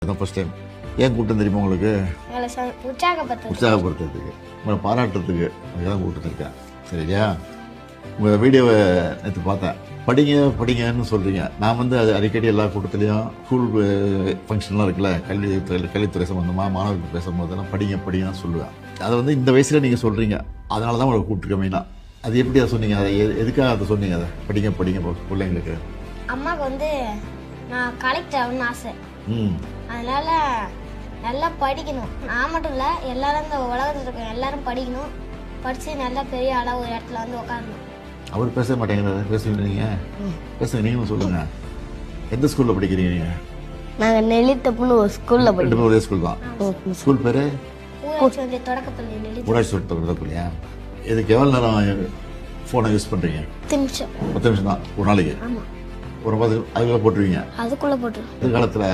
தான் first time. ஏன் கூட்டம் தெரியுமா உங்களுக்கு? உற்சாகப்படுத்துறதுக்கு, உங்களை பாராட்டுறதுக்கு, அதுதான் கூட்டத்திருக்கேன். சரியா? உங்கள் வீடியோவை நேற்று பார்த்தேன். படிங்க படிங்கன்னு சொல்கிறீங்க. நான் வந்து அது அடிக்கடி எல்லா கூட்டத்துலேயும் ஸ்கூல் ஃபங்க்ஷன்லாம் இருக்குல்ல, கல்வித்துறை சம்மந்தமாக மாணவர்களுக்கு பேசும்போதெல்லாம் படிங்க படிங்கன்னு சொல்லுவேன். அதை வந்து இந்த வயசில் நீங்கள் சொல்கிறீங்க, அதனால தான் உங்களை கூப்பிட்டுருக்க மெயினாக. அது எப்படி அதை சொன்னீங்க? அதை எதுக்காக அதை சொன்னீங்க? அதை படிங்க படிங்க பிள்ளைங்களுக்கு. அம்மாவுக்கு வந்து நான் கலெக்டர் ஆகணும்னு ஆசை. அதனால நல்லா படிக்கணும். நான் மட்டும் இல்லை, எல்லாரும் இந்த உலகத்தில் இருக்க எல்லாரும் படிக்கணும். படித்து நல்லா பெரிய ஆளாக ஒரு இடத்துல வந்து உட்காரணும். அவர் பேச மாட்டேங்கிறாரு, பேசுவீங்க நீங்கள்? பேசுங்க, நீங்களும் சொல்லுங்கள். எந்த ஸ்கூலில் படிக்கிறீங்க நீங்கள்? நாங்கள் நெல்லித்தப்புன்னு ஒரு ஸ்கூலில் படிக்கிறோம். ஒரே ஸ்கூல் தான். ஸ்கூல் பேர் ஊராட்சி வந்து தொடக்கப்பள்ளி. ஊராட்சி தொடக்கப்பள்ளியா? இதுக்கு எவ்வளோ நேரம் ஃபோனை யூஸ் பண்ணுறீங்க? 10 நிமிஷம் தான் ஒரு நாளைக்கு. ஆமாம். ஒரு 10 அதுக்குள்ளே போட்டுருவீங்க. அதுக்குள்ளே போட்டுருவோம். இந்த காலத்தில்